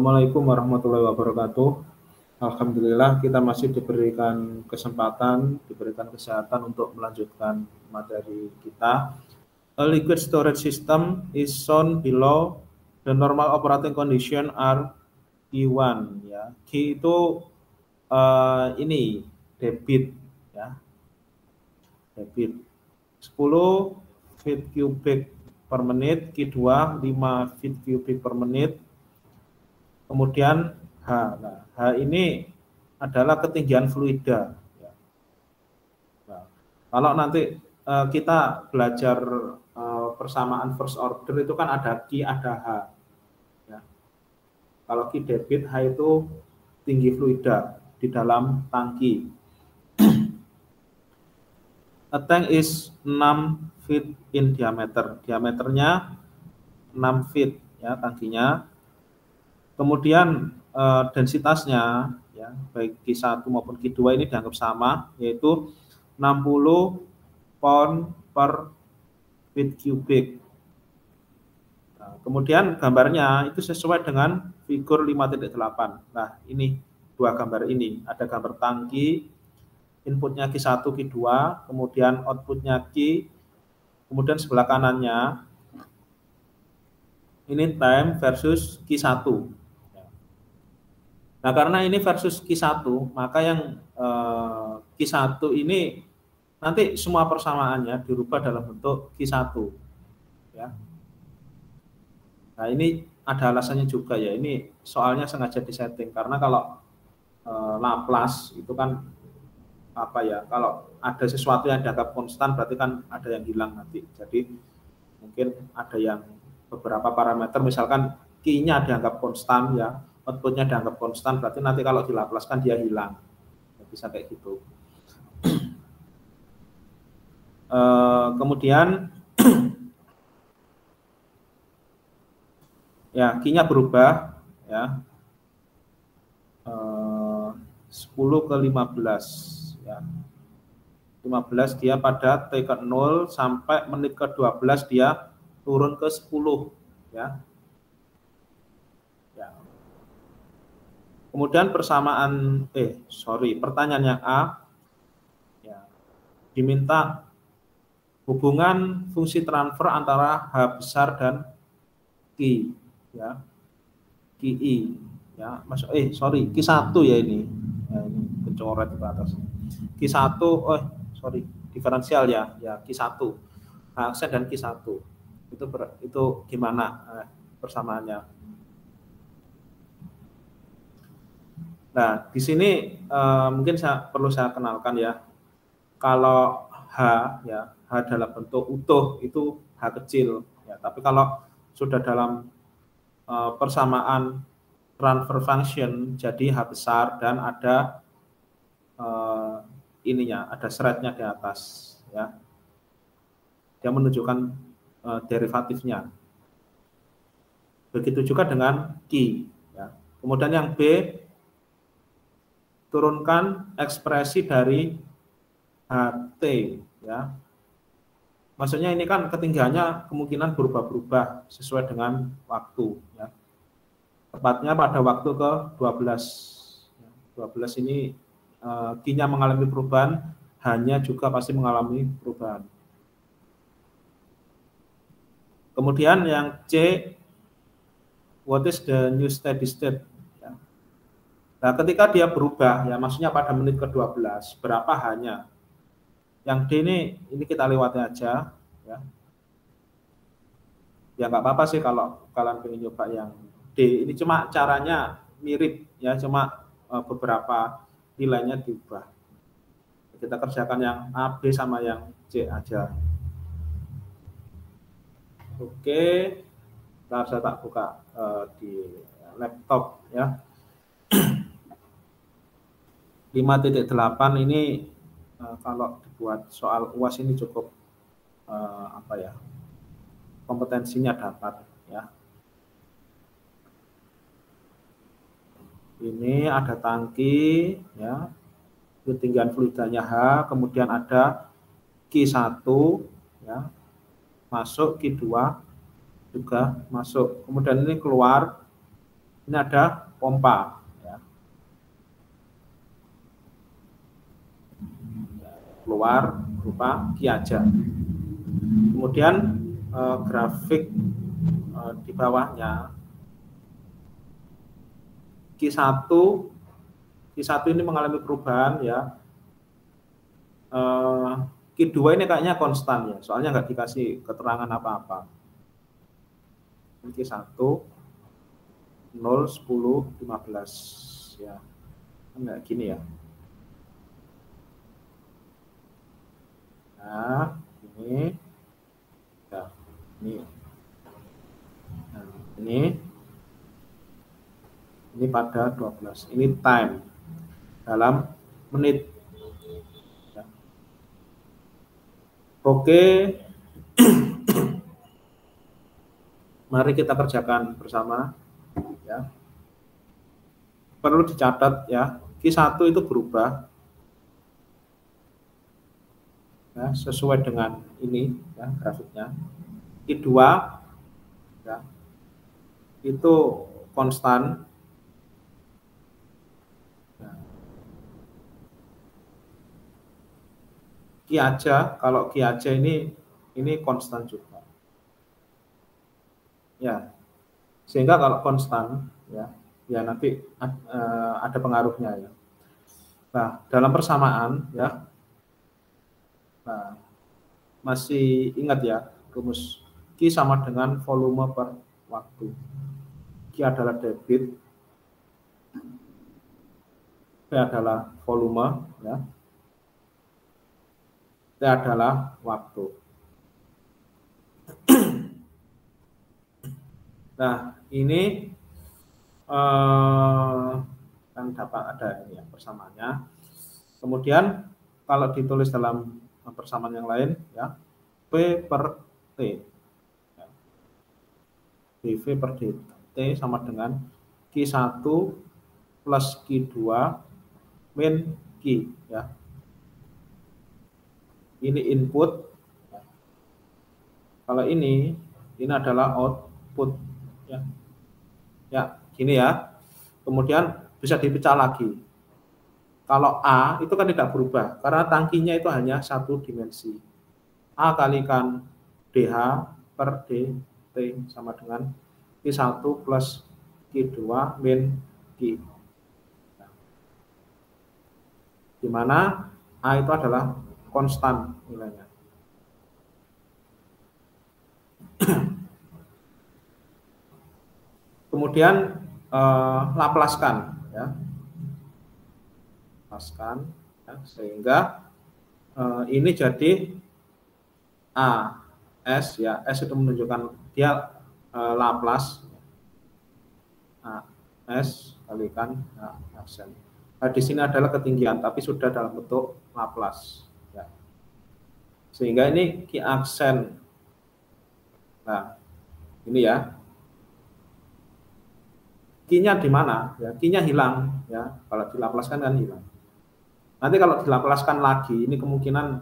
Assalamualaikum warahmatullahi wabarakatuh. Alhamdulillah kita masih diberikan kesempatan, diberikan kesehatan untuk melanjutkan materi kita. A liquid storage system is shown below. The normal operating condition are Q1 ya. Q itu ini debit ya. Debit 10 feet cubic per menit, Q2 5 feet cubic per menit. Kemudian H. Nah, H ini adalah ketinggian fluida. Ya. Nah, kalau nanti kita belajar persamaan first order itu kan ada Q, ada H. Ya. Kalau Q debit, H itu tinggi fluida di dalam tangki. A tank is 6 feet in diameter. Diameternya 6 feet ya tangkinya. Kemudian densitasnya ya baik Q1 maupun Q2 ini dianggap sama, yaitu 60 pound per feet cubic. Nah, kemudian gambarnya itu sesuai dengan figur 5.8. Nah, ini dua gambar ini, ada gambar tangki, inputnya Q1, Q2, kemudian outputnya Q, kemudian sebelah kanannya ini time versus Q1. Nah, karena ini versus Q1, maka yang Q1 ini nanti semua persamaannya dirubah dalam bentuk Q1. Ya. Nah, ini ada alasannya juga ya. Ini soalnya sengaja disetting karena kalau Laplace itu kan apa ya? Kalau ada sesuatu yang dianggap konstan berarti kan ada yang hilang nanti. Jadi mungkin ada yang beberapa parameter misalkan Q-nya dianggap konstan ya. Outputnya dianggap konstan, berarti nanti kalau dilaplaskan dia hilang. Bisa kayak gitu. Kemudian ya Q-nya berubah ya 10 ke 15 ya. 15 dia pada T ke 0 sampai menit ke 12 dia turun ke 10 ya. Kemudian persamaan pertanyaannya A ya, diminta hubungan fungsi transfer antara H besar dan Q ya. QI ya. Q1 ya ini. Ya, ini kecoret ke atas. Q1 diferensial ya. Ya Q1. H aksen dan Q1. Itu gimana persamaannya? Nah, di sini mungkin perlu saya kenalkan ya. Kalau H ya, H dalam bentuk utuh itu H kecil ya. Tapi kalau sudah dalam persamaan transfer function jadi H besar dan ada ada seretnya di atas ya. Dia menunjukkan derivatifnya. Begitu juga dengan Q ya. Kemudian yang B, turunkan ekspresi dari HT ya. Maksudnya ini kan ketinggiannya kemungkinan berubah-berubah sesuai dengan waktu ya. Tepatnya pada waktu ke 12. 12 ini Q-nya mengalami perubahan, H-nya juga pasti mengalami perubahan. Kemudian yang C, what is the new steady state? Nah, ketika dia berubah, ya maksudnya pada menit ke-12, berapa H-nya? Yang D ini kita lewati aja, ya. Ya nggak apa-apa sih kalau kalian pengen nyoba yang D. Ini cuma caranya mirip, ya cuma beberapa nilainya diubah. Kita kerjakan yang A, B sama yang C aja. Oke, saya tak buka di laptop ya. 5.8 ini kalau dibuat soal UAS ini cukup kompetensinya dapat ya. Ini ada tangki ya, ketinggian fluidanya H, kemudian ada Q1 ya, masuk Q2 juga masuk, kemudian ini keluar Ini ada pompa, ya. Keluar berupa Q aja. Kemudian grafik di bawahnya Q1 ini mengalami perubahan, ya. Q2 ini kayaknya konstan, ya, soalnya nggak dikasih keterangan apa-apa. Q1 0, 10, 15, ya, kayak gini, ya. Nah, ini, ya, ini, nah, ini pada 12. Ini time dalam menit. Ya. Oke, mari kita kerjakan bersama, ya. Perlu dicatat, ya, Q1 itu berubah, ya, sesuai dengan ini, ya, grafiknya. Q2, ya, itu konstan. Q aja, kalau Q aja ini konstan juga. Ya, sehingga kalau konstan, ya nanti ada pengaruhnya, ya. Nah, dalam persamaan, ya, nah, masih ingat, ya, rumus Q sama dengan volume per waktu. Q adalah debit, P adalah volume, ya, T adalah waktu. Nah, ini kan dapat ada ini, ya, persamaannya. Kemudian kalau ditulis dalam persamaan yang lain, ya, P per T, ya, dV per dt sama dengan Q1 plus Q2 min Q, ya. Ini input, ya. Kalau ini adalah output, ya. Ya, gini, ya. Kemudian bisa dipecah lagi. Kalau A itu kan tidak berubah karena tangkinya itu hanya satu dimensi. A kalikan dH per dt sama dengan Q1 plus Q2 min Q. Di mana A itu adalah konstan nilainya. Kemudian laplaskan, ya. Laplaskan, ya, sehingga ini jadi A S, ya. S itu menunjukkan dia Laplace, A S kalikan aksen. Nah, di sini adalah ketinggian, tapi sudah dalam bentuk Laplace, ya. Sehingga ini Q aksen. Nah, ini, ya. Q-nya di mana? Ya, Q-nya hilang, ya. Kalau dilaplaskan kan hilang. Nanti kalau dilaplaskan lagi, ini kemungkinan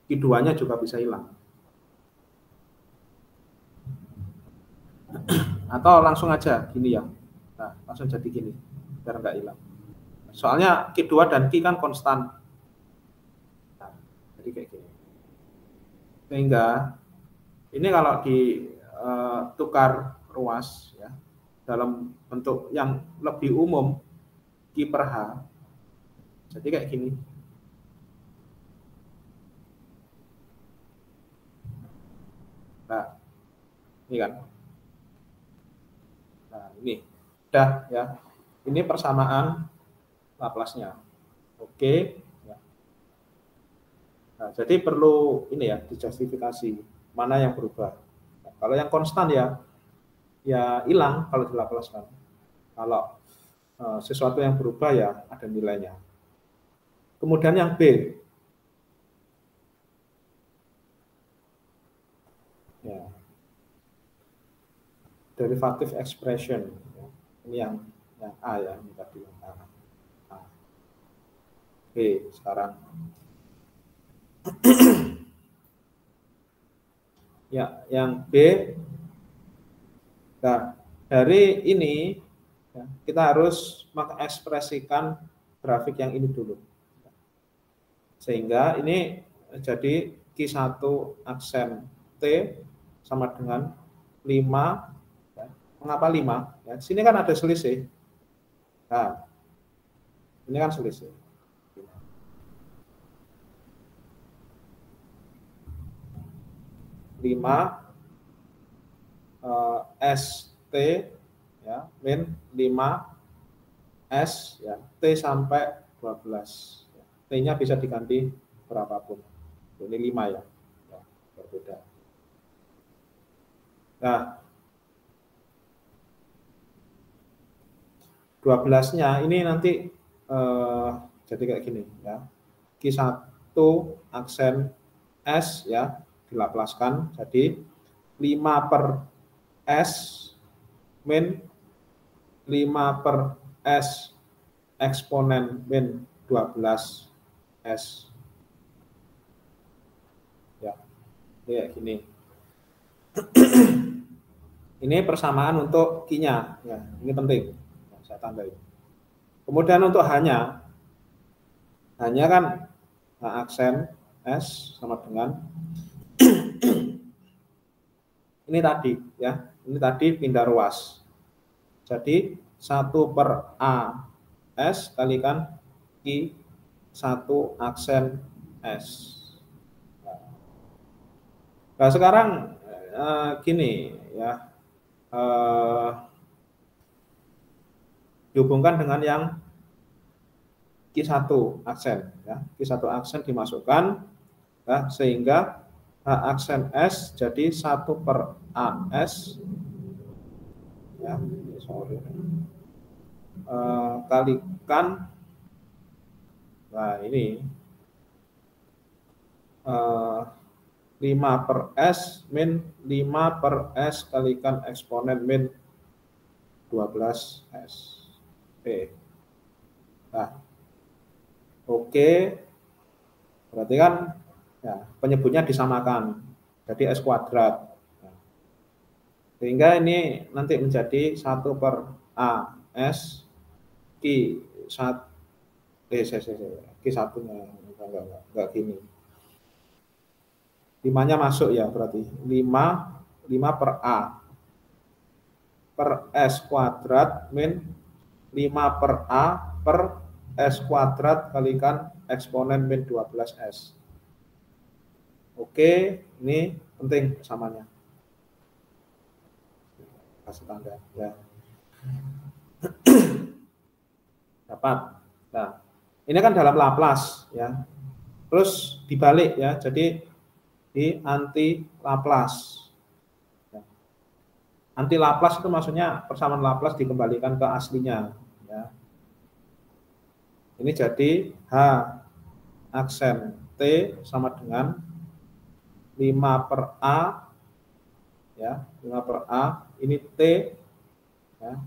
Q2-nya juga bisa hilang. Atau langsung aja gini, ya. Nah, langsung jadi gini, biar nggak hilang. Soalnya Q2 dan Q kan konstan. Nah, jadi kayak gini. Sehingga ini kalau ditukar ruas, ya, dalam bentuk yang lebih umum Q per H, jadi kayak gini. Nah, ini kan. Nah, ini udah, ya. Ini persamaan Laplace-nya. Oke, ya. Nah, jadi perlu ini, ya, dijustifikasi mana yang berubah. Nah, kalau yang konstan, ya hilang kalau dilaplaskan. Kalau sesuatu yang berubah, ya ada nilainya. Kemudian yang B, ya, derivative expression, ya. Ini yang A, ya, ini tadi yang A. Nah, B sekarang. Ya, yang B. Nah, dari ini Ya, kita harus mengekspresikan grafik yang ini dulu. Sehingga ini jadi Q1 aksen T sama dengan 5. Ya. Mengapa 5? Ya, sini kan ada selisih. Nah, ini kan selisih. 5 ST ya, min 5 S ya, T sampai 12. T-nya bisa diganti berapapun. Ini 5 ya. Ya, berbeda. Nah, 12-nya ini nanti jadi kayak gini ya. Q1 aksen S ya, dilaplaskan jadi 5 per S min 5 per S eksponen min 12 S. Ya, kayak gini. Ini persamaan untuk Q-nya. Ya, ini penting. Ya, saya tandai. Kemudian untuk hanya kan aksen S sama dengan ini tadi ya. Ini tadi pindah ruas. Jadi 1 per A S kalikan I 1 aksen S. Nah sekarang gini ya, dihubungkan dengan yang Q1 aksen ya. Q1 aksen dimasukkan ya, sehingga aksen S jadi 1 per AS ya, sorry. Kalikan, nah ini 5 per S min 5 per S kalikan eksponen min 12 S. Oke. Nah, oke. Berarti kan ya, penyebutnya disamakan. Jadi S kuadrat. Sehingga ini nanti menjadi 1 per A S Q1 Q1-nya enggak gini. 5-nya masuk ya berarti 5 per A per S kuadrat min 5 per A per S kuadrat kalikan eksponen min 12S. Oke, ini penting persamanya. Kasih tanda ya. Dapat. Nah, ini kan dalam Laplace ya. Terus dibalik ya, jadi di anti Laplace. Anti Laplace itu maksudnya persamaan Laplace dikembalikan ke aslinya. Ya. Ini jadi H aksen T sama dengan 5 per A, ya 5 per A, ini T, ya,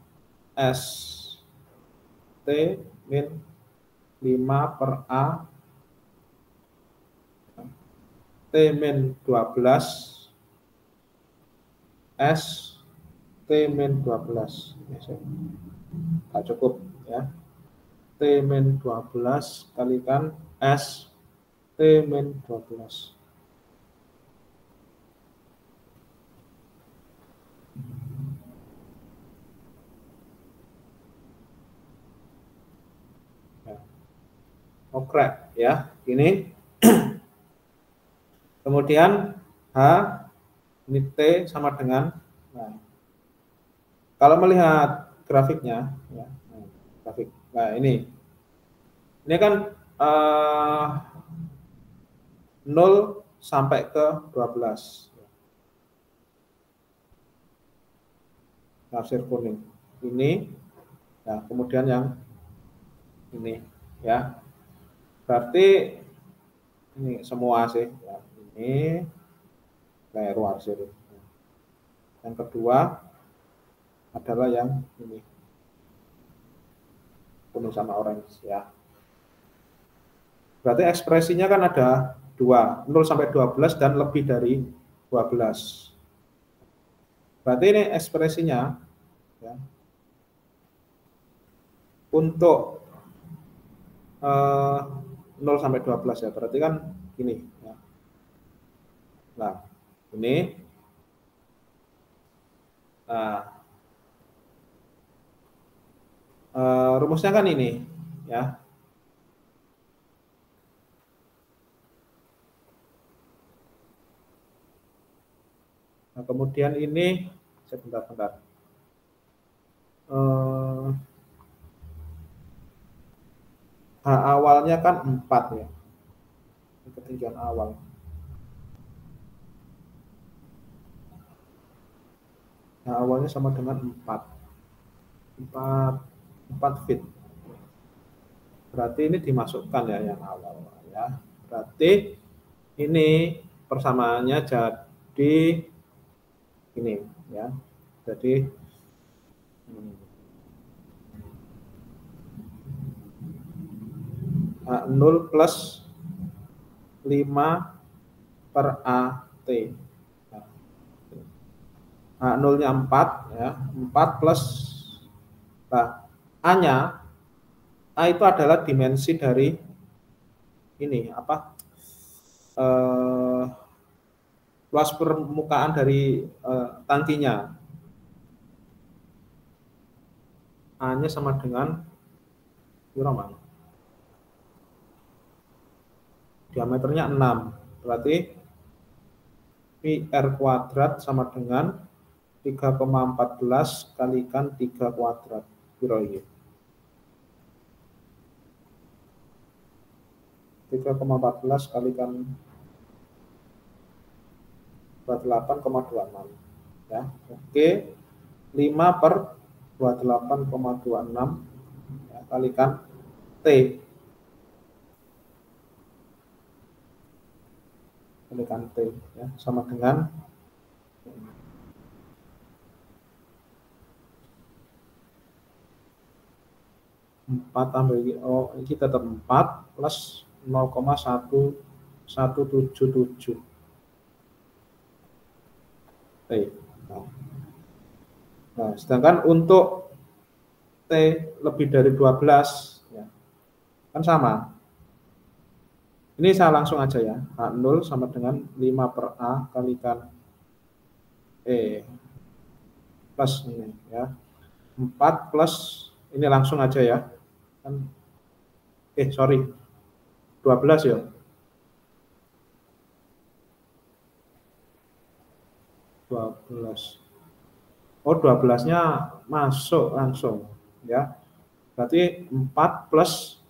S T min 5 per A, T min 12, S T min 12, nggak cukup ya, T min 12 kalikan S T min 12. Oke ya, ini kemudian H ini T sama dengan, nah, kalau melihat grafiknya ya, grafik, nah ini kan 0 sampai ke 12 tafsir kuning ini, nah kemudian yang ini ya, berarti ini semua sih ya, ini kayak ruang sih. Yang kedua adalah yang ini kuning sama orange ya. Berarti ekspresinya kan ada 2, 0 sampai 12 dan lebih dari 12. Berarti ini ekspresinya ya, untuk 0 sampai 12 ya, berarti kan gini ya. Nah, ini rumusnya kan ini ya. Nah, kemudian ini sebentar. H awalnya kan 4 ya. Ketinggian awal. Nah, awalnya sama dengan 4 feet. Berarti ini dimasukkan ya yang awal ya. Berarti ini persamaannya jadi ini ya. Jadi H0 plus 5 per AT. H0-nya 4 ya. 4 plus A-nya, A itu adalah dimensi dari ini apa? Luas permukaan dari tangkinya. A-nya sama dengan diameternya 6. Berarti PR kuadrat sama dengan 3,14 kalikan 3 kuadrat. Piro iki? 3,14 kalikan 28,26 ya. Oke. 5 per 28,26 ya, kalikan T. Kalikan T ya, sama dengan 4 tambah ini, ini tetap 4 plus 0,1177 T. Nah, sedangkan untuk T lebih dari 12 ya, kan sama. Ini saya langsung aja ya. H0 sama dengan 5 per A kalikan E plus ini ya. 4 plus ini langsung aja ya. Kan, sorry. 12 ya. 12. Oh, 12-nya masuk langsung ya. Berarti 4 plus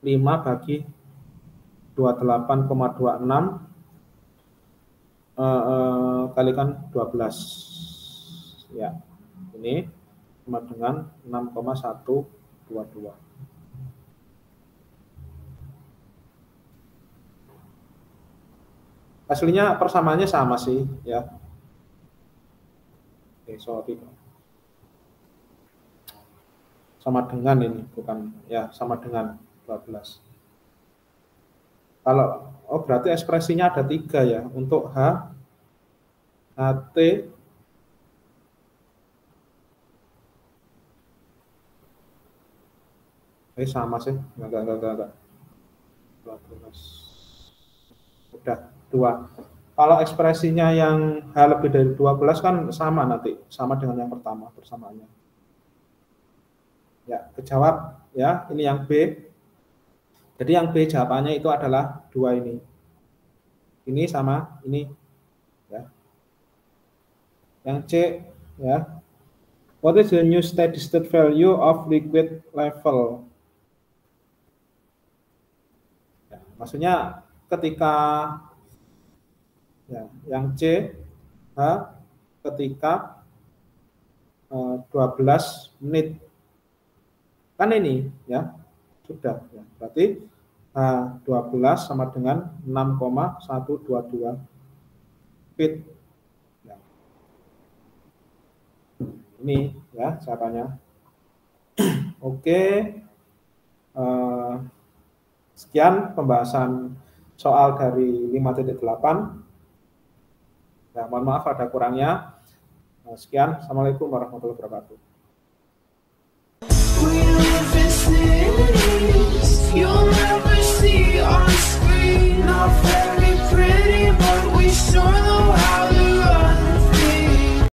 5 bagi 28,26 kalikan 12 ya. Ini sama dengan 6,122. Aslinya persamaannya sama sih ya. Sorry. Sama dengan ini, bukan ya, sama dengan 12. Kalau berarti ekspresinya ada 3 ya untuk H, HT, sama sih, enggak. 12. Udah 2. Kalau ekspresinya yang H lebih dari 12 kan sama nanti, sama dengan yang pertama persamaannya. Ya, kejawab ya, ini yang B. Jadi yang B jawabannya itu adalah 2 ini. Ini sama ini ya. Yang C ya. What is the new steady state value of liquid level? Ya, maksudnya ketika ya, yang C H ketika 12 menit. Kan ini ya. Sudah ya. Berarti H12 sama dengan 6,122 feet. Ya. Ini ya jawabannya. Oke. Sekian pembahasan soal dari 5.8. Ya, mohon maaf ada kurangnya. Sekian. Assalamualaikum warahmatullahi wabarakatuh.